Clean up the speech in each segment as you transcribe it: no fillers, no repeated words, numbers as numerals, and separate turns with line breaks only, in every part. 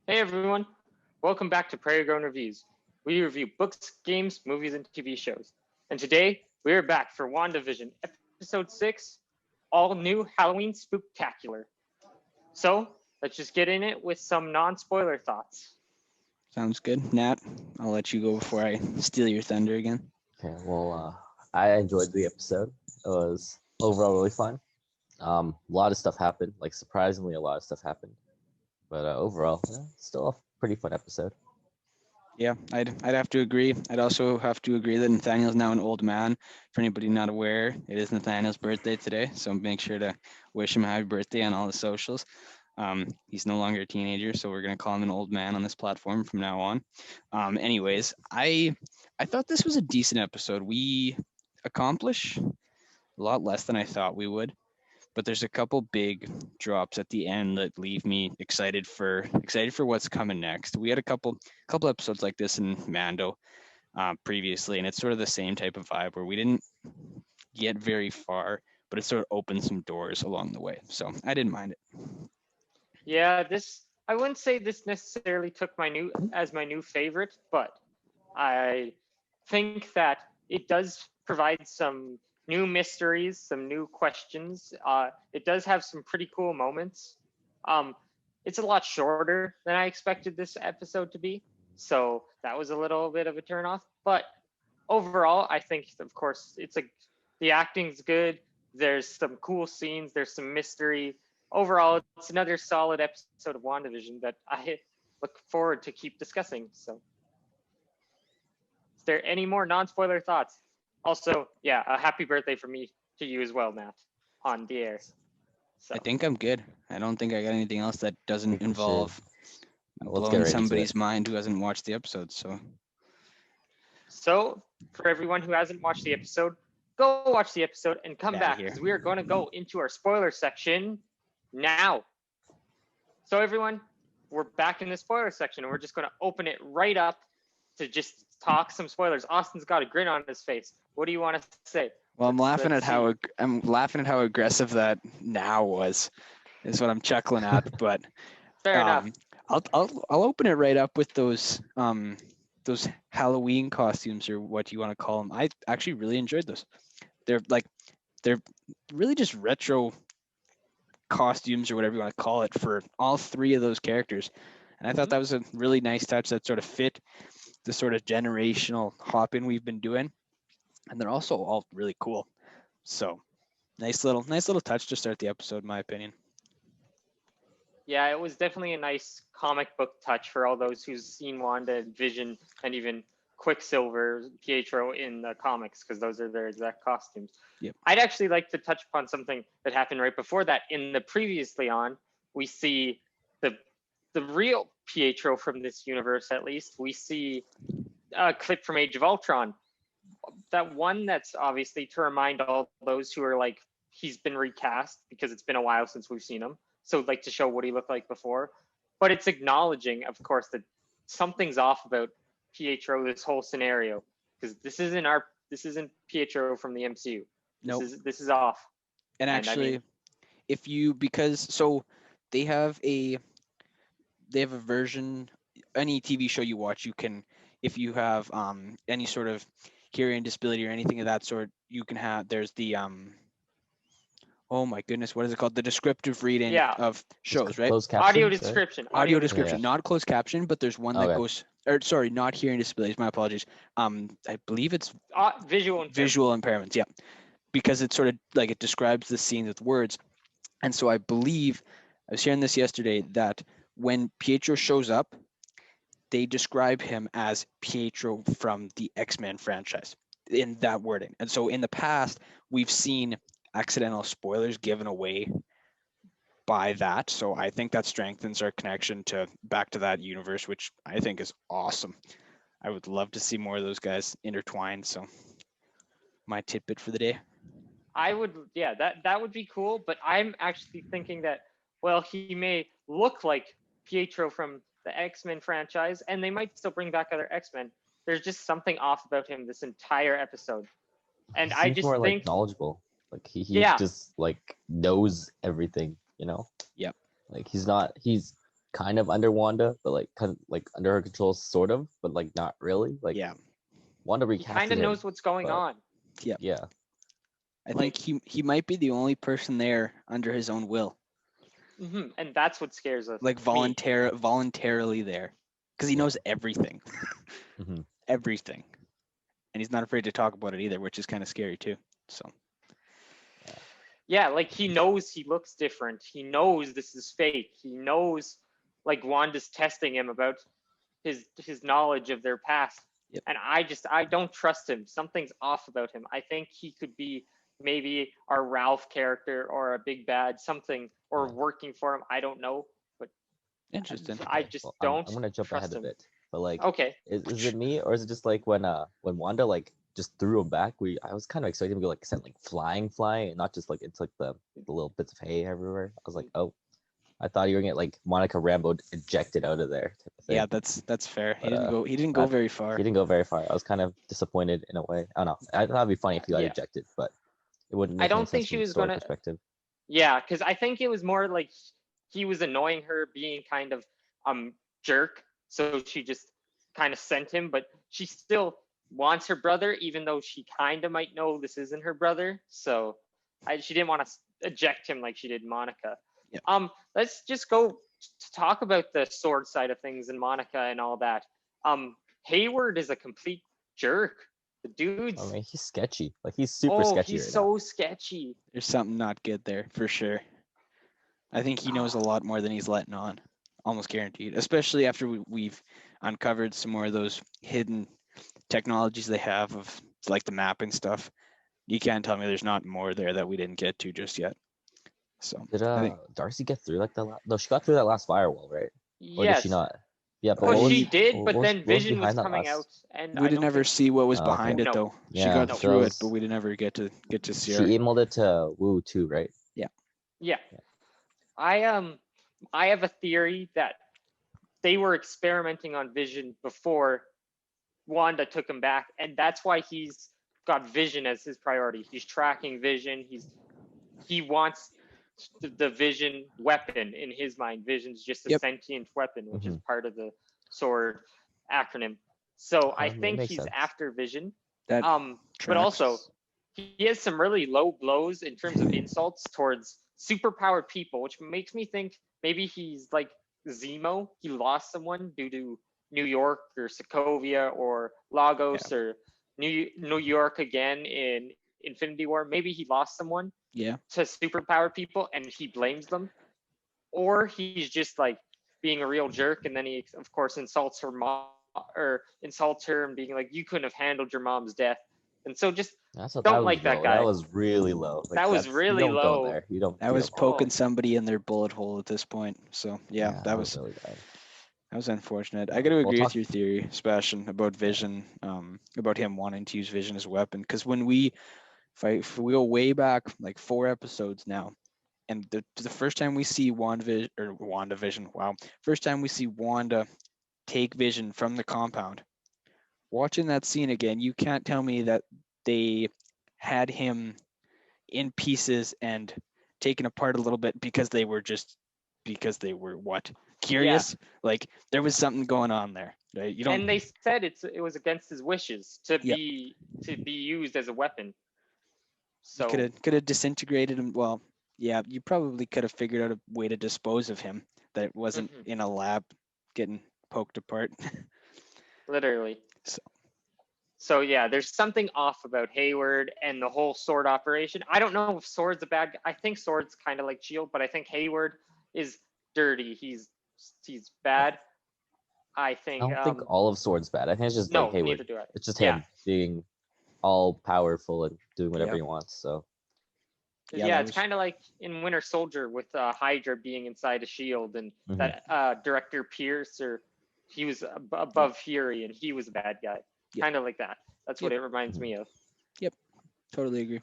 Hey everyone, welcome back to Prairie Grown Reviews. We review books, games, movies, and TV shows. And today we are back for Wandavision, episode 6, all new Halloween spooktacular. So let's just get in it with some non-spoiler thoughts.
Sounds good. Nat, I'll let you go before I steal your thunder again.
I enjoyed the episode. It was overall really fun. A lot of stuff happened, like surprisingly, a lot of stuff happened. But overall, still a pretty fun episode.
Yeah, I'd have to agree. I'd also have to agree that Nathaniel's now an old man. For anybody not aware, it is Nathaniel's birthday today, so make sure to wish him a happy birthday on all the socials. He's no longer a teenager, so we're gonna call him an old man on this platform from now on. Anyways, I thought this was a decent episode. We accomplish a lot less than I thought we would. But there's a couple big drops at the end that leave me excited for what's coming next. We had a couple episodes like this in Mando previously, and it's sort of the same type of vibe where we didn't get very far, but it sort of opened some doors along the way. So I didn't mind it.
Yeah, I wouldn't say this necessarily took my new favorite, but I think that it does provide some new mysteries, some new questions. It does have some pretty cool moments. Um, it's a lot shorter than I expected this episode to be, so that was a little bit of a turnoff. But overall, I think, of course, the acting's good. There's some cool scenes. There's some mystery. Overall, it's another solid episode of WandaVision that I look forward to keep discussing. So, is there any more non-spoiler thoughts? Also, yeah, a happy birthday from me to you as well, Matt, on the air. So,
I think I'm good. I don't think I got anything else that
I
doesn't
think we should.
involve
Let's get
blowing
right into it.
somebody's mind who hasn't watched the episode.
so for everyone who hasn't watched the episode, go watch the episode and come
Outta
back
here.
because we are going to go into our spoiler section now. So, everyone, we're back in the spoiler section and we're just going to open it right up to just talk some spoilers. Austin's got a grin on his face. What do you want to say?
Well, I'm
Let's see.
I'm laughing at how aggressive that now was. Is what I'm chuckling at. But
Fair enough.
I'll open it right up with those Halloween costumes, or what you want to call them. I actually really enjoyed those. They're really just retro costumes, or whatever you want to call it, for all three of those characters. And I thought that was a really nice touch that sort of fit the sort of generational hop in we've been doing. And they're also all really cool. So nice little touch to start the episode, in my opinion.
Yeah, it was definitely a nice comic book touch for all those who've seen Wanda and Vision and even Quicksilver, Pietro in the comics, because those are their exact costumes.
Yep.
I'd actually like to touch upon something that happened right before that. In the previously on, we see the real Pietro from this universe, at least. We see a clip from Age of Ultron. That one that's obviously to remind all those who are like, he's been recast because it's been a while since we've seen him. So, like, to show what he looked like before. But it's acknowledging, of course, that something's off about Pietro, this whole scenario, because this isn't Pietro from the MCU.
Nope.
This is off.
And actually, they have a version, any TV show you watch, you can, if you have any sort of hearing disability or anything of that sort, you can have, there's the oh my goodness, what is it called? The descriptive reading of shows, right?
Closed captions,
Audio
right?
description.
Audio description, not closed caption, but there's one that
Okay.
goes, or sorry, not hearing disabilities. My apologies. I believe it's
Visual impairment.
visual impairments. Yeah, because it's sort of like it describes the scenes with words, and so I believe I was hearing this yesterday that when Pietro shows up, they describe him as Pietro from the X-Men franchise in that wording. And so in the past, we've seen accidental spoilers given away by that. So I think that strengthens our connection back to that universe, which I think is awesome. I would love to see more of those guys intertwined. So my tidbit for the day.
I would, yeah, that would be cool. But I'm actually thinking that, well, he may look like Pietro from the X-Men franchise, and they might still bring back other X-Men. There's just something off about him this entire episode. And
He
I
seems
just
more
think,
like knowledgeable. Like he
Yeah.
just like knows everything, you know?
Yep.
Like he's not kind of under Wanda, but like kind of like under her control, sort of, but like not really. Like
Yeah,
Wanda
He kind
recasted
of
him,
knows what's going
but
on.
yeah,
I
Like-
think he might be the only person there under his own will,
And that's what scares us.
like
me.
voluntarily there, because he
Yeah.
knows everything,
Mhm.
everything, and he's not afraid to talk about it either, which is kind of scary too. So
Yeah, like he knows he looks different. He knows this is fake. He knows like Wanda's testing him about his knowledge of their past.
Yep.
And I don't trust him. Something's off about him. I think he could be maybe our Ralph character or a big bad, something, or
Yeah.
working for him. I don't know. But
interesting.
I just
Well,
don't
I'm gonna jump
trust
ahead a
him.
bit, but like,
Okay.
is it me or is it just like when Wanda like just threw him back? I was kind of expecting him to go like sent like flying, and not just like it's like the little bits of hay everywhere. I was like, oh, I thought you were gonna get like Monica Rambo ejected out of there type of thing.
Yeah, that's fair. He
But,
didn't go. He didn't go
that-
very far.
He didn't go very far. I was kind of disappointed in a way. I don't know. I thought it'd be funny if he got
Yeah.
ejected, but it wouldn't
I
make any
don't think
sense
she
from a
was
story
gonna-
perspective.
Yeah, because I think it was more like he was annoying her, being kind of jerk. So she just kind of sent him, but she still wants her brother, even though she kind of might know this isn't her brother. So she didn't want to eject him like she did Monica.
Yeah.
Let's just go to talk about the sword side of things and Monica and all that. Hayward is a complete jerk. The dude's
I mean, he's sketchy. Like he's super sketchy
he's
right
so sketchy.
There's something not good there for sure. I think he knows a lot more than he's letting on, almost guaranteed. Especially after we've uncovered some more of those hidden technologies they have of like the mapping stuff. You can't tell me there's not more there that we didn't get to just yet. So
now. Did
I think
Darcy get through like no, she got through that last firewall, right? Or did
Yes.
she not? Yeah, but
Oh,
what was,
she did,
what
but
was-
then
what was
Vision was
behind that
coming
last-
out, and
we
I
didn't
don't
ever
think
see what was
Oh,
behind
okay.
it
No.
though. She
Yeah,
got through it,
those-
but we didn't ever get to see
She
her.
emailed it to Wu too, right?
Yeah.
Yeah.
I have a theory that they were experimenting on Vision before Wanda took him back, and that's why he's got Vision as his priority. He's tracking Vision. He wants the Vision weapon in his mind. Vision's just a
Yep.
sentient weapon, which is
Mhm.
part of the sword acronym. So I
That
think
makes
he's
sense.
after Vision.
That
But also
tracks.
he has some really low blows in terms of insults towards superpowered people, which makes me think maybe he's like Zemo. He lost someone due to New York or Sokovia or Lagos or New York again in Infinity War. Maybe he lost someone
Yeah.
to superpowered people and he blames them. Or he's just like being a real jerk and then he of course insults her mom or insults her and being like, you couldn't have handled your mom's death. And so just
That's what
Don't
was
like that
low.
guy.
That was really low.
That was
that's-
really
you don't go
low.
there. You don't.
That
you
was
don't-
poking
Oh.
somebody in their bullet hole at this point. So yeah, that was
really bad.
that was unfortunate. I got to agree
talk-
with your theory, Sebastian, about Vision, about him wanting to use Vision as a weapon. Because when if we go way back, like 4 episodes now, and the first time we see WandaVision, wow, first time we see Wanda take Vision from the compound, watching that scene again, you can't tell me that they had him in pieces and taken apart a little bit because they were what, curious. Like there was something going on there, right? You don't.
And they said it was against his wishes to
Yep.
be used as a weapon. So
could have disintegrated him. Well, yeah, you probably could have figured out a way to dispose of him that it wasn't
Mhm.
in a lab getting poked apart.
literally.
So.
So yeah, there's something off about Hayward and the whole sword operation. I don't know if Sword's a bad guy. I think Sword's kind of like Shield, but I think Hayward is dirty. He's bad. I think
I don't think all of Sword's bad. I think it's just
no,
like Hayward.
neither do I.
It's just
Yeah.
him being all powerful and doing whatever
Yep.
he wants. So
Yeah,
Yeah,
that
it's
was-
kind of like in Winter Soldier with Hydra being inside a shield and
Mhm.
that director Pierce, or he was above Fury and he was a bad guy.
Yep.
Kind of like that. That's what
Yep.
it reminds me of.
Totally agree.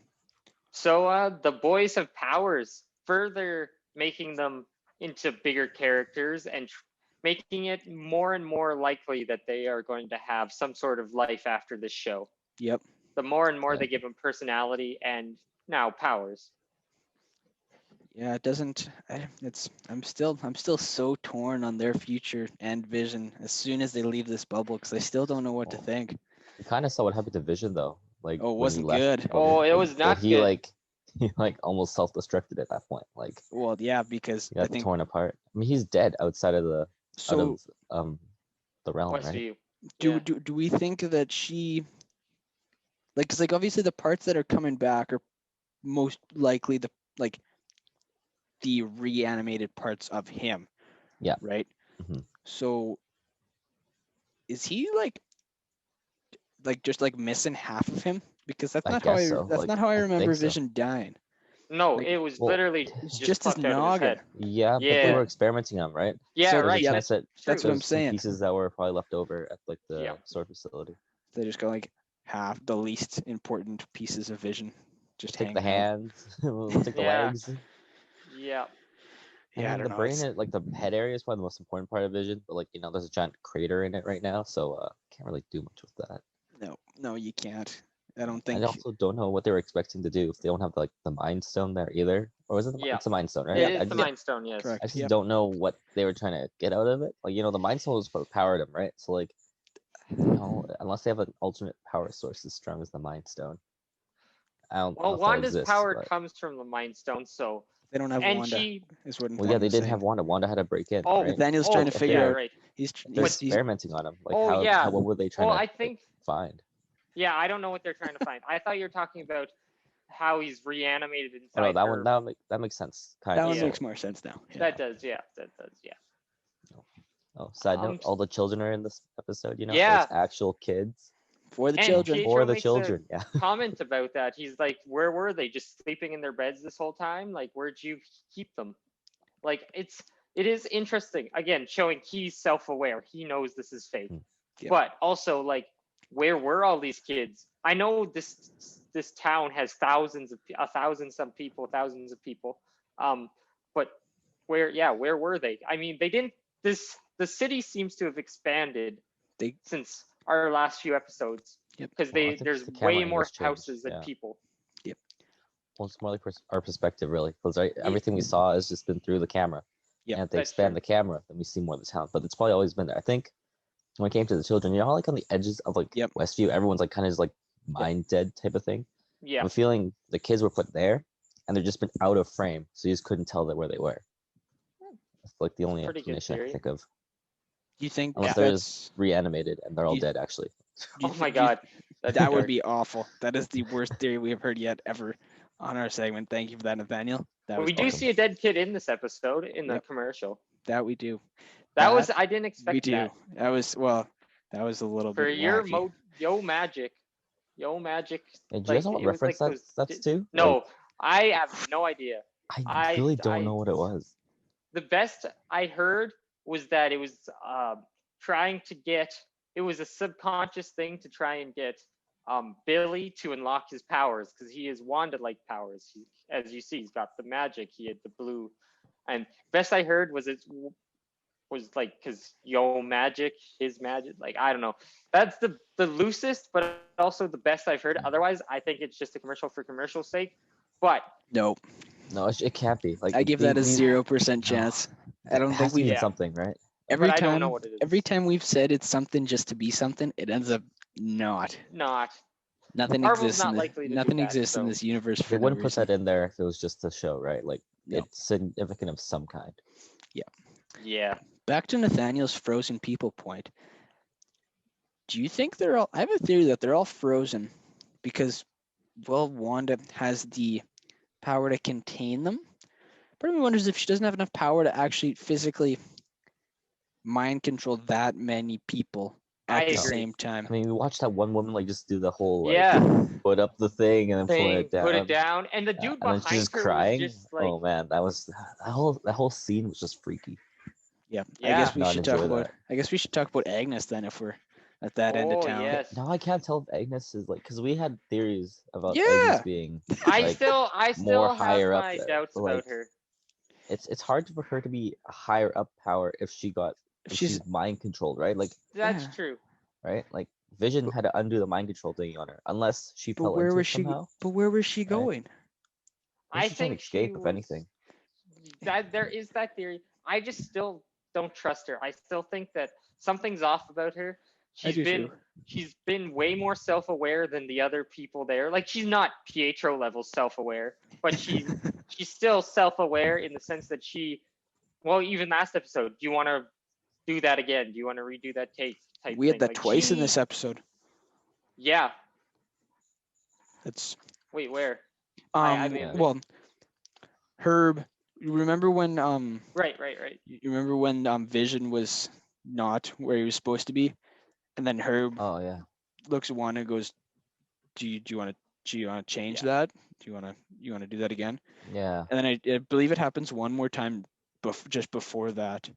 So the boys have powers, further making them into bigger characters and making it more and more likely that they are going to have some sort of life after this show.
Yep.
The more and more
Yeah.
they give them personality and now powers.
Yeah, it doesn't. I'm still so torn on their future and Vision as soon as they leave this bubble because I still don't know what to
Well,
think.
we kind of saw what happened to Vision though. Like
Oh, it
when he
wasn't
left
good.
the
Oh,
bubble.
it was
Well,
not good.
he like almost self-destructed at that point. Like
Well, yeah, because
he
I
got
think
torn apart. I mean, he's dead outside of the out
so.
of the realm, right?
Westview.
Do
Yeah.
do do we think that she like? Cause like obviously the parts that are coming back are most likely like the reanimated parts of him,
Yeah.
right?
Mhm.
So is he like just like missing half of him? Because that's
I
not how
guess
I
so.
that's
Like
not how I
I
remember
think so.
Vision dying.
No,
Like
it was
Well,
literally
it's
just
just his
plucked out of his
noggin.
head.
yeah, but they
Yeah.
were experimenting on, right?
Yeah,
So,
There's a
right.
yeah,
chance that
that's
True.
what I'm
there's some
saying.
pieces that were probably left over at like the
Yeah.
sword facility.
They just got like half the least important pieces of Vision just
Take the
hanging out.
hands, we'll take the
Yeah.
legs.
Yeah.
And
Yeah, I
then the
don't know.
brain, like the head area is probably the most important part of Vision, but like there's a giant crater in it right now, so can't really do much with that.
No, you can't. I don't
I
think.
also don't know what they were expecting to do if they don't have like the Mind Stone there either, or was it?
Yeah.
It's the Mind Stone, right?
It
I
is the
just,
Mind Stone, yes.
Correct.
I just
Yep.
don't know what they were trying to get out of it. Like the Mind Stone was what powered them, right? So like unless they have an alternate power source as strong as the Mind Stone, I don't know
Well,
if that
Wanda's
exists.
power
But
comes from the Mind Stone, so
They don't have
and
Wanda.
she.
Is what
well, yeah, they
Nathaniel's
didn't
saying.
have Wanda. Wanda had to break in,
Oh,
right?
Nathaniel's
oh,
trying to figure
yeah,
out.
right.
They're
He's
experimenting on him. Like
Oh, yeah.
what were they trying
Well,
to
I think.
find?
Yeah, I don't know what they're trying to find. I thought you were talking about how he's reanimated
Oh no,
inside her.
that makes sense. Kind
that
of.
one
Yeah.
makes more sense now. Yeah.
That does, yeah. That does, yeah.
Oh, side note, all the children are in this episode,
Yeah.
There's actual kids
For the
And
children.
Pietro
for the
makes
children.
a
Yeah.
comment about that. He's like, "Where were they? Just sleeping in their beds this whole time? Like, where'd you keep them?" Like, it is interesting. Again, showing he's self-aware. He knows this is fake.
Yep.
But also, like, where were all these kids? I know this town has thousands of thousands of people. But where were they? I mean, they didn't. The city seems to have expanded
They
since our last few episodes.
Yep.
Because
Well, I think
there's
the camera
way more
angles changed,
houses than
yeah.
people.
Well, it's more like our perspective, really, because
Yeah.
everything we saw has just been through the camera.
Yep.
And if they
That's
expand
true.
the camera, then we see more of the town. But it's probably always been there. I think when it came to the children, how like on the edges of like
Yep.
Westview, everyone's like kind of just like mind dead type of thing.
Yeah.
I'm feeling the kids were put there, and they've just been out of frame, so you just couldn't tell where they were. That's like the only
Pretty good
explanation I can
theory.
think of.
you think
Unless
Yeah.
they're
that's
just reanimated and they're all
You-
dead, actually.
do you
Oh my
thi- do you-
god. That'd
that would
dark.
be awful. That is the worst theory we have heard yet ever on our segment. Thank you for that, Nathaniel. That
But
was
we do
awesome.
see a dead kid in this episode in the
Yep.
commercial.
That we do.
That was I didn't
we
expect
do.
that.
That was a little
For
bit
your
wacky.
Yo Magic.
Hey, do you guys know what
it was
reference
like those
that's to?
No,
Like,
I have no idea.
I really don't know what it was.
The best I heard was that it was trying to get it was a subconscious thing to try and get Billy to unlock his powers because he has Wanda-like powers. As you see, he's got the magic. He had the blue, and best I heard was it was like because Yo Magic, his magic. Like I don't know. That's the loosest, but also the best I've heard. Otherwise, I think it's just a commercial for commercial's sake. But
Nope.
No, it can't be. Like
I give that a
these-
0%
no.
chance. I don't
it
think
has to mean
we
Yeah.
something, right?
every
but I don't
time
know what it is.
every time we've said it's something just to be something, it ends up not.
Not.
Nothing
Marvel's
exists
not
in this,
likely to do
nothing
that,
exists in
so-
this universe for
They
no
wouldn't put
reason.
that in there if it was just a show, right? Like
No.
it's significant of some kind.
Yeah.
Back to Nathaniel's frozen people point. Do you think they're all? I have a theory that they're all frozen because, well, Wanda has the power to contain them. Part of me wonders if she doesn't have enough power to actually physically mind control that many people at
I
the
agree.
same time.
I mean, we watched that one woman like just do the whole like
Yeah.
put up the thing and then pull it down.
Put it down, and the
Yeah,
dude
and then
behind
she's just
her
crying.
was just like,
Oh man, that whole scene was just freaky.
Yeah,
Yeah.
I guess we
Not
should talk
enjoy
about.
that.
I guess we should talk about Agnes then, if we're at that end of
oh
town.
yes.
Now I can't tell if Agnes is like because we had theories about
Yeah.
Agnes being
I
like,
still
more
have
higher up
my
there,
doubts
but,
about
like,
her.
it's hard for her to be a higher up power if she's mind controlled, right? Like
That's
Yeah.
true.
right, like Vision had to undo the mind control thing on her unless she
But
fell
where
into
was
it
she?
somehow.
But where was she
Right.
going?
Maybe
I
she's trying to
think
escape
she
if
was-
anything.
that there is that theory. I just still don't trust her. I still think that something's off about her.
I
She's
do
been
too.
she's been way more self-aware than the other people there. Like she's not Pietro level self-aware, but she's still self-aware in the sense that well, even last episode, do you want to do that again? Do you want to redo that take type
We had
thing?
that
Like
twice in this episode.
yeah.
That's
Wait, where? I may have
well, Herb, you remember when
right.
you remember when Vision was not where he was supposed to be, and then Herb
Oh yeah.
looks at Wanda and goes, do you want to change
Yeah.
that? Do you want to do that again?
Yeah.
And then I believe it happens one more time just before that.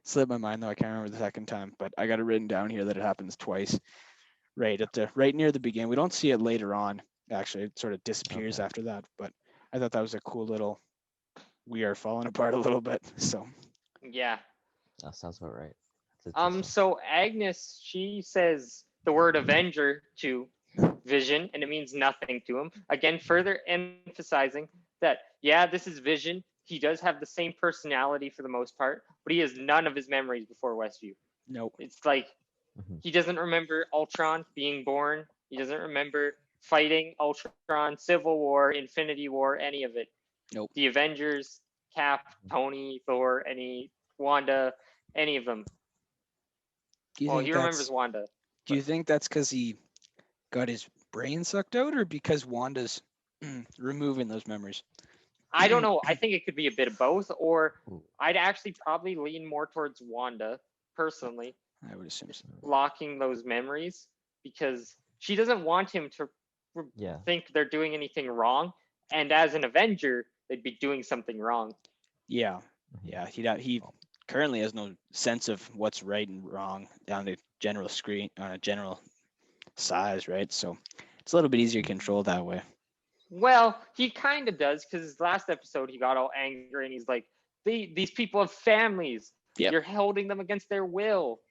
Slipped my mind though. I can't remember the second time, but I got it written down here that it happens twice. Right near the beginning. We don't see it later on. Actually, it sort of disappears
Okay.
after that. But I thought that was a cool little. We are falling apart a little bit. So
Yeah.
That sounds about right. That's interesting.
So Agnes, she says the word Avenger to Vision, and it means nothing to him. Again, further emphasizing that, yeah, this is Vision. He does have the same personality for the most part, but he has none of his memories before Westview.
nope.
It's like
Mhm.
he doesn't remember Ultron being born. He doesn't remember fighting Ultron, Civil War, Infinity War, any of it.
Nope.
The Avengers, Cap, Tony, Thor, Wanda, any of them.
Do you
Well,
think
he remembers Wanda.
Do you think that's because he got his brain sucked out, or because Wanda's removing those memories?
I don't know. I think it could be a bit of both, or
Ooh.
I'd actually probably lean more towards Wanda personally,
I would assume so.
blocking those memories because she doesn't want him to
Yeah.
think they're doing anything wrong. And as an Avenger, they'd be doing something wrong.
Yeah,
Mhm.
yeah. He currently has no sense of what's right and wrong down to general general size, right? So it's a little bit easier to control that way.
Well, he kind of does because last episode he got all angry and he's like, these people have families.
Yep.
You're holding them against their will.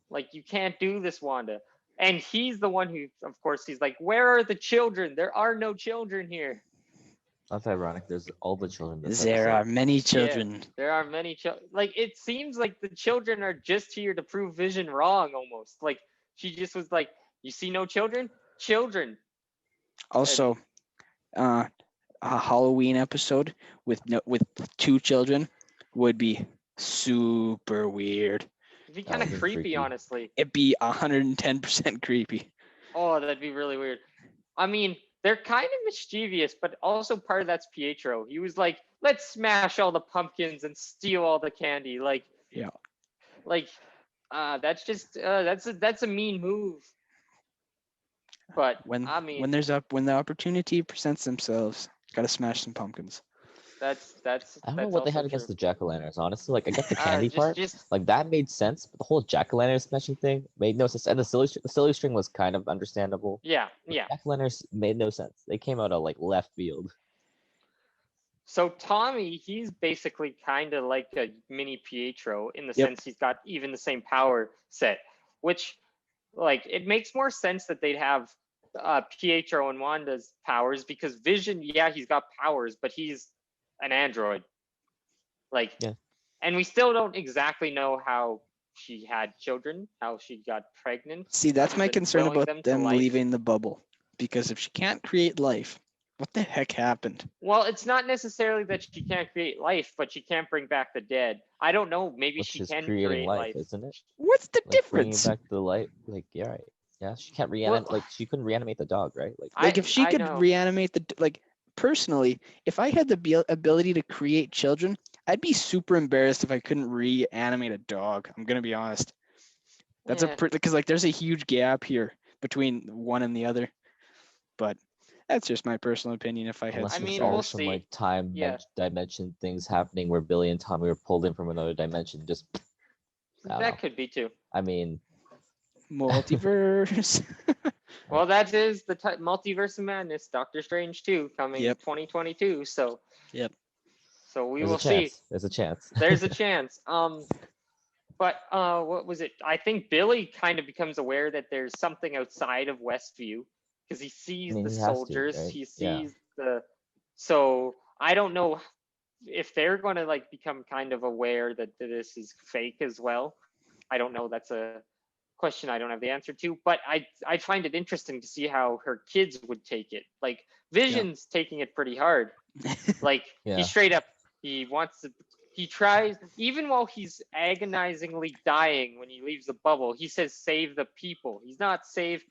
Like, you can't do this, Wanda. And he's the one who, of course, he's like, where are the children? There are no children here.
That's ironic. There's all the children in this
There are
episode.
many children.
Yeah, there are many children. Like, it seems like the children are just here to prove Vision wrong almost. Like, she just was like, you see no children? Children.
Also, a Halloween episode with two children would be super weird.
It'd be
That
kind of
would be
creepy,
freaky.
honestly.
It'd be 110% creepy.
Oh, that'd be really weird. I mean, they're kind of mischievous, but also part of that's Pietro. He was like, let's smash all the pumpkins and steal all the candy. Like,
Yeah.
that's just that's a mean move. But
When
I mean,
when the opportunity presents themselves, gotta smash some pumpkins.
that's
I don't know what they had against the jack-o'-lanterns, honestly. Like, I get the candy part.
Just
Like, that made sense, but the whole jack-o'-lantern smashing thing made no sense. And the silly string was kind of understandable.
yeah.
Jack-o'-lanterns made no sense. They came out of, like, left field.
So Tommy, he's basically kind of like a mini Pietro in the
Yep.
sense he's got even the same power set, which like it makes more sense that they'd have Pietro and Wanda's powers because Vision, yeah, he's got powers, but he's an android. Like,
Yeah.
and we still don't exactly know how she had children, how she got pregnant.
See, that's
other
my
than
concern
willing
about
to
them
life.
leaving the bubble. Because if she can't create life, what the heck happened?
Well, it's not necessarily that she can't create life, but she can't bring back the dead. I don't know. Maybe
Which
she
is
can
creating
create
life,
life.
isn't it?
What's the
Like, bringing
difference?
back the light. Like, yeah, right. Yeah, she can't reanimate.
Well,
Like, she couldn't reanimate the dog, right? Like,
Like if she
I
could
know.
reanimate personally, if I had the ability to create children, I'd be super embarrassed if I couldn't reanimate a dog. I'm gonna be honest. That's
Yeah.
because like there's a huge gap here between one and the other. But that's just my personal opinion. If I had
unless
I
some
mean,
say.
we'll
there's some
see.
like time
Yeah.
dimension things happening where Billy and Tommy were pulled in from another dimension. Just I don't know.
That could be too.
I mean,
Multiverse.
Well, that is the Multiverse of Madness, Doctor Strange 2 coming
Yep.
2022. So.
Yep.
So we
there's
will
a chance.
see.
There's a chance.
There's a chance. But what was it? I think Billy kind of becomes aware that there's something outside of Westview because he sees
I mean,
the
he has to,
soldiers.
right?
He
Yeah.
sees the. So I don't know if they're going to like become kind of aware that this is fake as well. I don't know. That's a question I don't have the answer to, but I find it interesting to see how her kids would take it. Like Vision's taking it pretty hard. Like
Yeah.
he straight up, he tries, even while he's agonizingly dying when he leaves the bubble, he says save the people. He's not save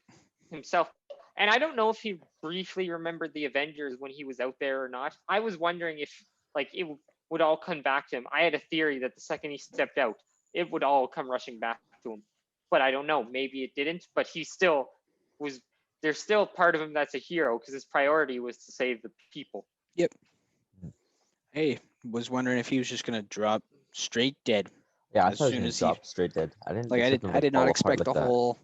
himself. And I don't know if he briefly remembered the Avengers when he was out there or not. I was wondering if like it would all come back to him. I had a theory that the second he stepped out, it would all come rushing back to him. But I don't know. Maybe it didn't. But he still was. There's still part of him that's a hero because his priority was to save the people.
Yep. Hey, was wondering if he was just gonna drop straight dead.
Yeah, I
as
thought
soon
he
as
was
he-
dropped straight dead. I didn't.
Like
expect him to
I did
fall
not
apart
expect
like
the
that.
whole.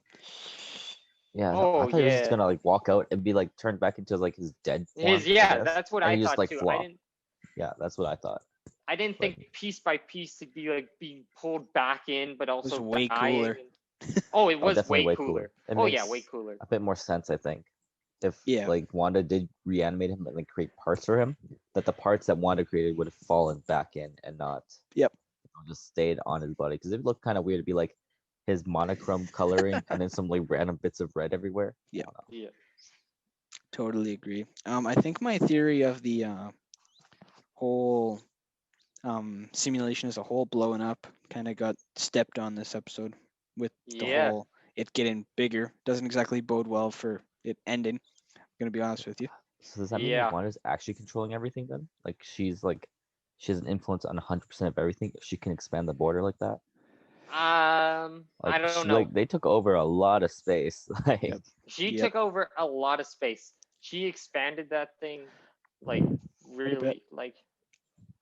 Yeah, no,
Oh,
I thought he was just
yeah.
gonna like walk out and be like turned back into like his dead form.
His yeah,
I guess,
that's what
and
I
he just
thought
like
too.
flop. Yeah, that's what I thought.
I didn't
But-
think piece by piece to be like being pulled back in, but
was
also
way
dying.
cooler.
Oh, it was
definitely
way cooler.
It
Oh yeah,
makes
way cooler.
a bit more sense, I think. If
Yeah.
like Wanda did reanimate him and like create parts for him, that the parts that Wanda created would have fallen back in and not
Yep.
just stayed on his body. Because it would look kind of weird to be like his monochrome coloring and then some like random bits of red everywhere.
Yeah.
I don't know.
Yeah.
Totally agree. I think my theory of the whole simulation as a whole blowing up kind of got stepped on this episode with the
Yeah.
whole it getting bigger. Doesn't exactly bode well for it ending. I'm gonna be honest with you.
So does that mean
Yeah.
that Wanda's actually controlling everything then? Like she has an influence on 100% of everything. If she can expand the border like that. Like
I don't
she,
know.
like they took over a lot of space. Like
Yep.
She
Yep.
took over a lot of space. She expanded that thing like
bit.
really like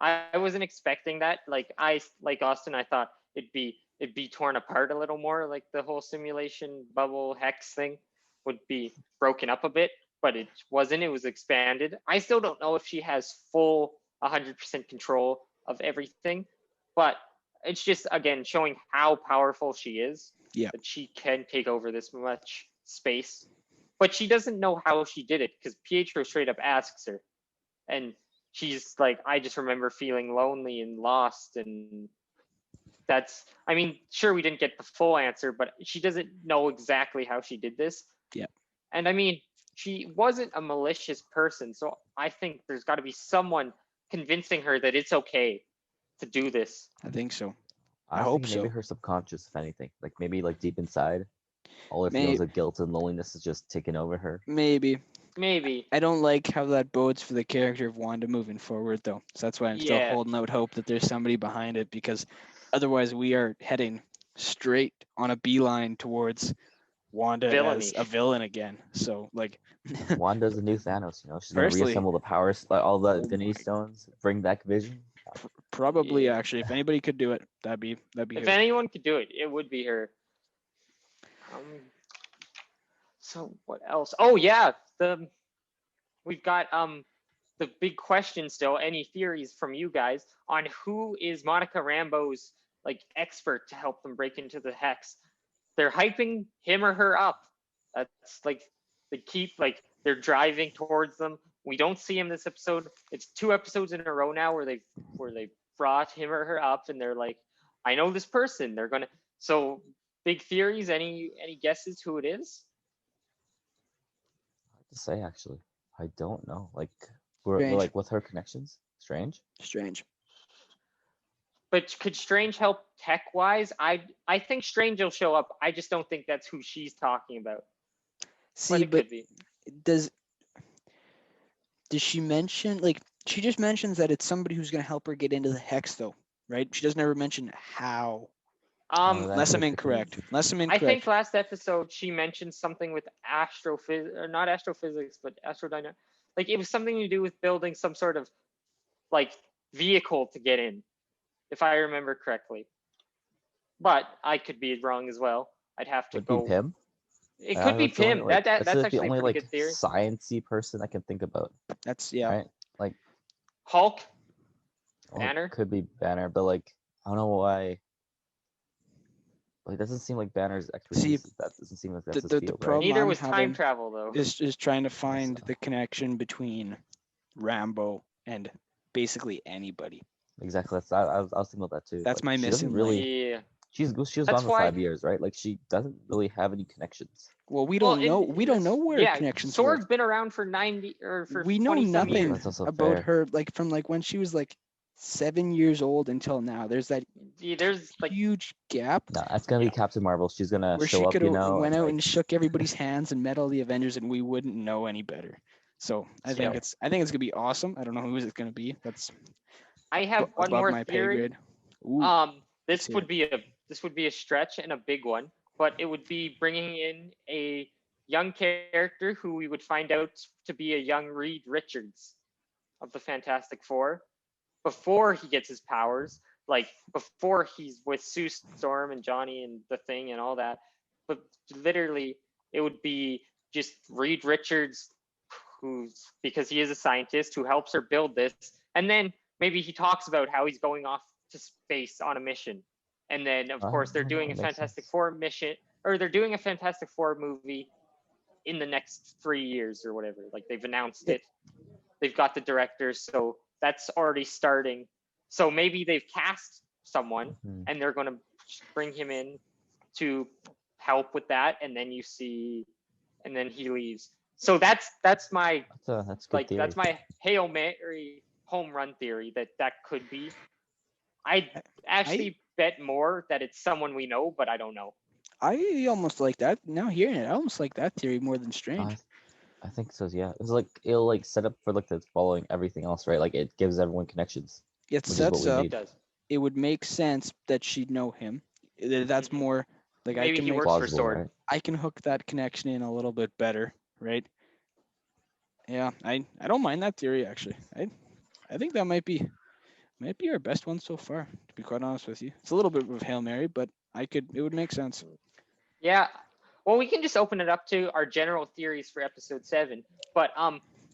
I wasn't expecting that. Like Austin, I thought it'd be torn apart a little more, like the whole simulation bubble hex thing would be broken up a bit, but it wasn't. It was expanded. I still don't know if she has full 100% control of everything, but it's just again showing how powerful she is.
Yeah.
That she can take over this much space, but she doesn't know how she did it because Pietro straight up asks her, and she's like, I just remember feeling lonely and lost. And that's, I mean, sure, we didn't get the full answer, but she doesn't know exactly how she did this.
Yeah.
And I mean, she wasn't a malicious person. So I think there's got to be someone convincing her that it's okay to do this.
I think so.
I
hope
think maybe
so.
her subconscious, if anything, like maybe like deep inside, all her
May-
feels of guilt and loneliness is just taking over her.
Maybe.
Maybe.
I don't like how that bodes for the character of Wanda moving forward, though. So that's why I'm still
Yeah.
holding out hope that there's somebody behind it, because otherwise we are heading straight on a beeline towards Wanda as
Villainy.
a villain again. So like,
Wanda's a new Thanos, you know. She's gonna
Firstly-
reassemble the powers, like all the
Oh
Infinity
my-
Stones, bring back Vision.
probably
Yeah.
actually, if anybody could do it, that'd be
If
her.
anyone could do it, it would be her. So what else? Oh yeah, we've got the big question still. Any theories from you guys on who is Monica Rambeau's like expert to help them break into the hex? They're hyping him or her up. That's like they keep like they're driving towards them. We don't see him this episode. It's 2 episodes in a row now where they brought him or her up, and they're like, I know this person. They're gonna. So big theories. Any guesses who it is?
Hard to say actually. I don't know. Like we're
Strange.
like with her connections. Strange.
Strange.
But could Strange help tech wise? I think Strange will show up. I just don't think that's who she's talking about.
See,
But it could be.
does she mention, like, she just mentions that it's somebody who's going to help her get into the hex, though, right? She doesn't ever mention how.
that
Unless I'm
could be-
incorrect. Unless I'm
I
incorrect.
think last episode she mentioned something with astrophysics, or not astrophysics, but astrodynamics. Like it was something to do with building some sort of like vehicle to get in, if I remember correctly. But I could be wrong as well. I'd have to
Would
go.
be Pym.
It could be
That's the only,
Pym.
like-
That's
like
actually
the
a
only
pretty
like
good theory.
sciencey person I can think about.
That's, yeah.
Right? Like
Hulk.
well, it
Banner?
could be Banner, but like I don't know why. Like doesn't seem like Banner's expertise. That doesn't seem like that's his
the
field,
problem-
right?
Neither
I'm
was time
having
travel though.
Is trying to find the connection between Rambo and basically anybody.
Exactly. I was thinking about that too.
That's
Like,
my
she doesn't
missing
really.
Yeah.
She was
That's
gone for
why.
5 years, right? Like she doesn't really have any connections.
Well, we
Well,
don't know. We don't know where
yeah,
connections
Sword's
work.
been around for 90 or for
We know
20 some
nothing
years.
That's also
about
fair.
her, like from like when she was like 7 years old until now. There's that
Yeah, there's like
huge gap
No, it's gonna be
Yeah.
Captain Marvel. She's gonna
where
show
she
up,
could
you
have
know,
went
and
out
like
and shook everybody's hands and met all the Avengers, and we wouldn't know any better. So I think
Yeah.
it's gonna be awesome. I don't know who is it gonna be. That's
I have one
above
more
my pay
theory.
grade. Ooh,
This
hear
would be a stretch and a big one, but it would be bringing in a young character who we would find out to be a young Reed Richards of the Fantastic Four before he gets his powers, like before he's with Sue Storm and Johnny and the Thing and all that. But literally, it would be just Reed Richards, who's because he is a scientist who helps her build this, and then maybe he talks about how he's going off to space on a mission, and then of course they're doing a
that makes
Fantastic
sense.
Four mission, or they're doing a Fantastic Four movie in the next 3 years or whatever. Like they've announced
Yep.
it, they've got the directors, so that's already starting. So maybe they've cast someone
Mhm.
and they're going to bring him in to help with that, and then you see, and then he leaves. So that's my
That's good
like
theory.
that's my Hail Mary home run theory that could be. I actually bet more that it's someone we know, but I don't know.
I almost like that. Now hearing it, I almost like that theory more than Strange.
I think so. Yeah, it's like it'll like set up for like the following everything else, right? Like it gives everyone connections,
It
which is what
sets
we
up.
It
need.
does.
It would make sense that she'd know him. That's
Mhm.
more like I
Maybe
can
he
make.
works for
Plausible,
Sword.
right?
I can hook that connection in a little bit better, right? Yeah, I don't mind that theory actually. I think that might be our best one so far. To be quite honest with you, it's a little bit of Hail Mary, but it would make sense.
Yeah. Well, we can just open it up to our general theories for episode 7. But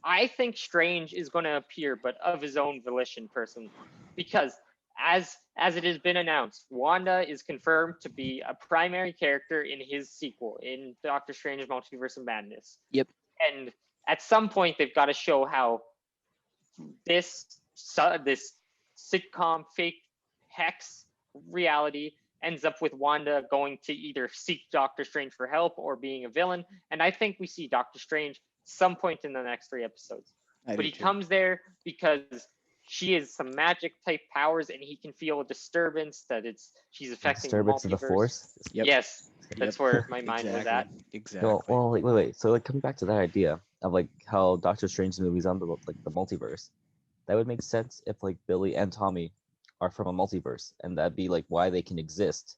I think Strange is going to appear, but of his own volition, personally, because as it has been announced, Wanda is confirmed to be a primary character in his sequel in Doctor Strange: Multiverse of Madness.
Yep.
And at some point, they've got to show how this sitcom fake hex reality ends up with Wanda going to either seek Doctor Strange for help or being a villain. And I think we see Doctor Strange some point in the next 3 episodes.
I
But
do
he
too.
comes there because she has some magic type powers and he can feel a disturbance that she's affecting the
Disturbance of the
multiverse.
Force.
Yep.
Yes,
Yep.
that's where my mind was at.
Exactly.
Well, like, wait. So like coming back to that idea of like how Doctor Strange movies on the like the multiverse, that would make sense if like Billy and Tommy are from a multiverse, and that'd be like why they can exist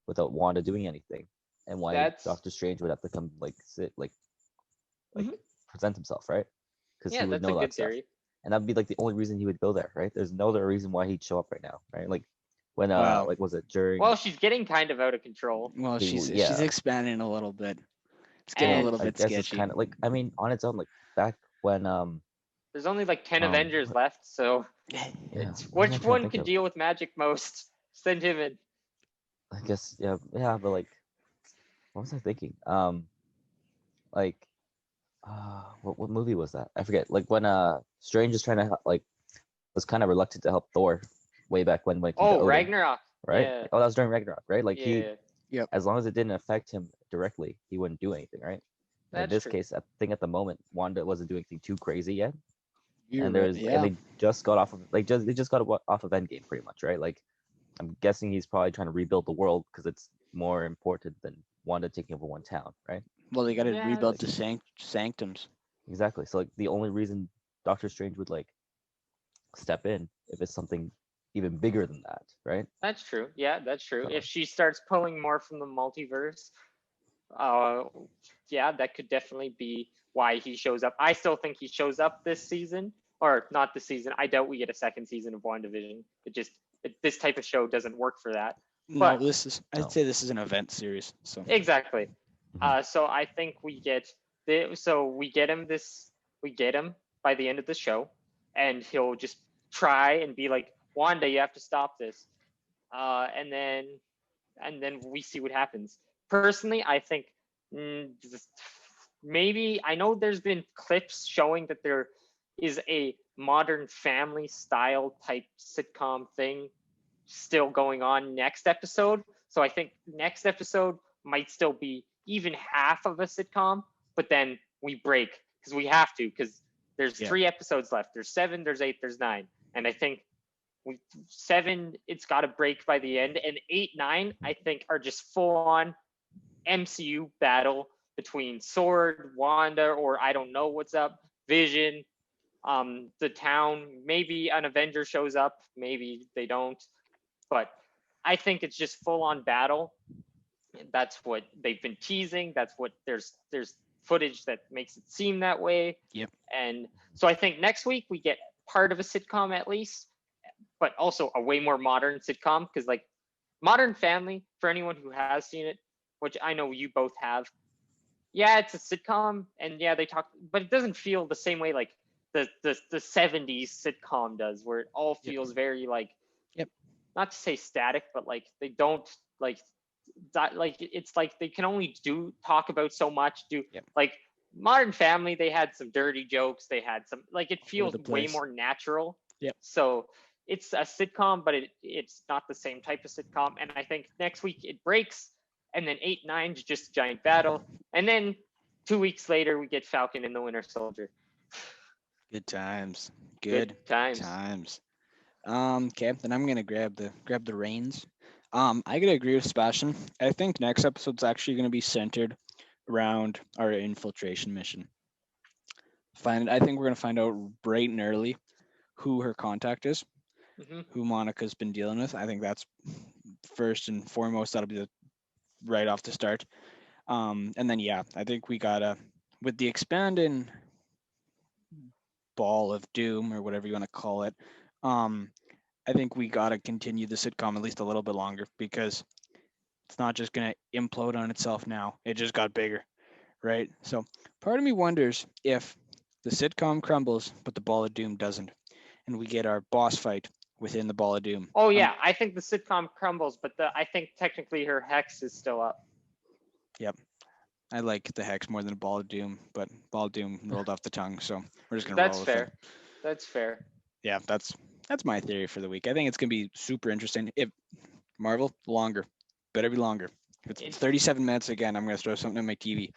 without Wanda doing anything, and why
That's
Doctor Strange would have to come like sit like
Mhm.
present himself, right? Because
yeah,
he would
that's a
know that
good
stuff,
theory.
and that'd be like the only reason he would go there, right? There's no other reason why he'd show up right now, right? Like when
Wow.
like was it during?
Well, she's getting kind of out of control.
Well, she's
yeah.
expanding a little bit. It's getting a
And
little
I
bit
guess it's
sketchy.
kind of like I mean on its own, like back when
there's only like 10
Um,
Avengers left, so
yeah,
it's
what am I
which
trying to
one
think
can
of?
deal with magic most? Send him in.
I guess yeah, but like, what was I thinking? Like, what movie was that? I forget. Like when Strange is trying to like was kind of reluctant to help Thor way back when it came to
Oh,
Odin,
Ragnarok.
right?
Yeah.
Oh, that was during Ragnarok, right? Like he,
Yeah,
as long as it didn't affect him directly, he wouldn't do anything, right? In
that's
this
true.
case, I think at the moment Wanda wasn't doing anything too crazy yet,
You're
and
right.
there's and they just got off of like they just got off of Endgame pretty much, right? Like I'm guessing he's probably trying to rebuild the world because it's more important than Wanda taking over one town, right?
Well, they got to
Yeah,
rebuild
that's
the sanctums.
Exactly. So like the only reason Doctor Strange would like step in if it's something even bigger than that, right?
That's true. Yeah, that's true.
So-
If she starts pulling more from the multiverse, uh, yeah, that could definitely be why he shows up. I still think he shows up this season, or not this season. I doubt we get a second season of WandaVision. This type of show doesn't work for that.
No,
But
I'd say this is an event series. So
exactly.
Mhm.
So I think we get we get him by the end of the show, and he'll just try and be like, Wanda, you have to stop this, and then we see what happens. Personally, I think maybe I know there's been clips showing that there is a Modern Family style type sitcom thing still going on next episode. So I think next episode might still be even half of a sitcom, but then we break because we have to, because there's 3 episodes left. There's 7, there's 8, there's 9. And I think 7, it's got to break by the end. And 8, 9, I think are just full on MCU battle between Sword, Wanda, or I don't know what's up, Vision, the town. Maybe an Avenger shows up, maybe they don't. But I think it's just full on battle. That's what they've been teasing. That's what there's footage that makes it seem that way.
Yep.
And so I think next week we get part of a sitcom at least, but also a way more modern sitcom, because like Modern Family, for anyone who has seen it, which I know you both have, yeah, it's a sitcom, and yeah, they talk, but it doesn't feel the same way like the 70s sitcom does, where it all feels very like, not to say static, but like they don't like that, like it's like they can only talk about so much. Like Modern Family, they had some dirty jokes, they had some, like, it feels way more natural. So it's a sitcom, but it's not the same type of sitcom. And I think next week it breaks, and then 8, 9 is just a giant battle, and then 2 weeks later we get Falcon and the Winter Soldier.
Good times. Okay, then I'm gonna grab the reins. I gotta agree with Sebastian. I think next episode's actually gonna be centered around our infiltration mission. I think we're gonna find out bright and early who her contact is, who Monica's been dealing with. I think that's first and foremost. That'll be right off the start. And then I think we gotta, with the expanding ball of doom or whatever you want to call it. I think we got to continue the sitcom at least a little bit longer, because it's not just going to implode on itself now. It just got bigger, right? So part of me wonders if the sitcom crumbles, but the ball of doom doesn't, and we get our boss fight within the ball of doom.
Oh yeah, I think the sitcom crumbles, but I think technically her hex is still up.
Yep. I like the hex more than a ball of doom, but ball of doom rolled off the tongue, so we're just going to roll with it.
That's fair.
Yeah, that's my theory for the week. I think it's going to be super interesting. If Marvel, better be longer. If it's 37 minutes again, I'm going to throw something on my TV.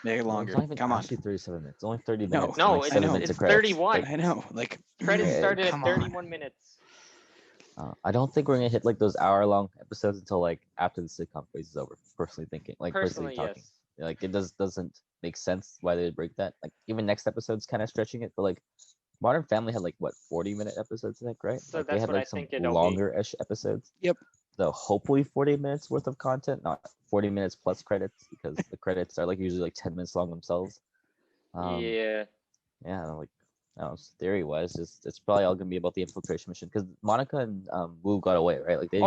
Make it longer.
Well, it's not even
Come on.
actually 37 minutes. It's only 30 minutes.
No,
like
it's 31.
I know. Like,
credits started at 31
on.
minutes.
I don't think we're gonna hit like those hour-long episodes until like after the sitcom phase is over. Personally thinking, like personally talking,
yes.
like it doesn't make sense why they would break that. Like even next episode's kind of stretching it, but like Modern Family had like what 40-minute episodes, I think, right?
So
like,
that's
they had
what
like
I
some
think it'll
longer-ish episodes.
Yep.
So hopefully 40 minutes worth of content, not 40 minutes plus credits, because the credits are like usually like 10 minutes long themselves.
Yeah,
like theory wise, it's probably all gonna be about the infiltration mission, because Monica and Wu got away, right? Like
they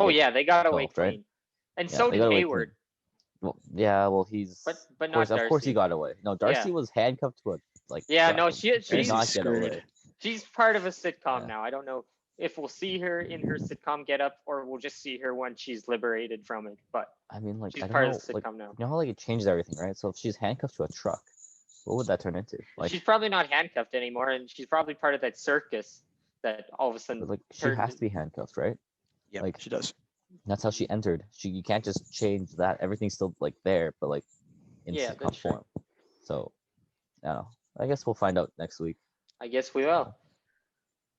got away clean,
right?
And so did Hayward.
Well, he's
but not Darcy.
Of course he got away. No, Darcy was handcuffed to a like.
Yeah, no,
she's not get away.
She's part of a sitcom now. I don't know if we'll see her in her sitcom getup, or we'll just see her when she's liberated from it. But
I mean, like,
she's
I don't
part
know,
of the sitcom now.
You know how like it changes everything, right? So if she's handcuffed to a truck, what would that turn into? Like,
she's probably not handcuffed anymore, and she's probably part of that circus that all of a sudden.
Like, she has to be handcuffed, right?
Yeah,
like
she does.
That's how she entered. You can't just change that. Everything's still like there, but like in sitcom form. So, I don't know. I guess we'll find out next week.
I guess we will.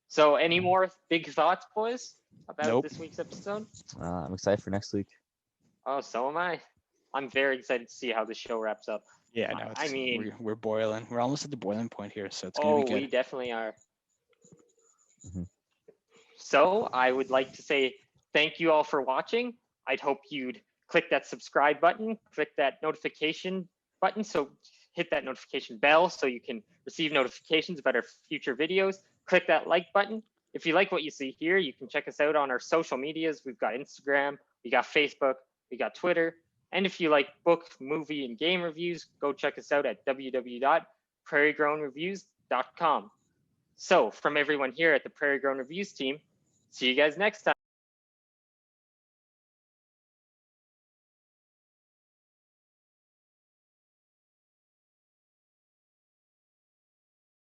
So, any more big thoughts, boys, about this week's episode?
I'm excited for next week.
Oh, so am I. I'm very excited to see how the show wraps up.
Yeah, no,
I mean,
we're boiling. We're almost at the boiling point here, so it's gonna be good.
We definitely are.
Mm-hmm.
So I would like to say thank you all for watching. I'd hope you'd click that subscribe button, click that notification button, so hit that notification bell so you can receive notifications about our future videos. Click that like button. If you like what you see here, you can check us out on our social medias. We've got Instagram, we got Facebook, we got Twitter. And if you like book, movie, and game reviews, go check us out at www.prairiegrownreviews.com. So from everyone here at the Prairie Grown Reviews team, see you guys next time.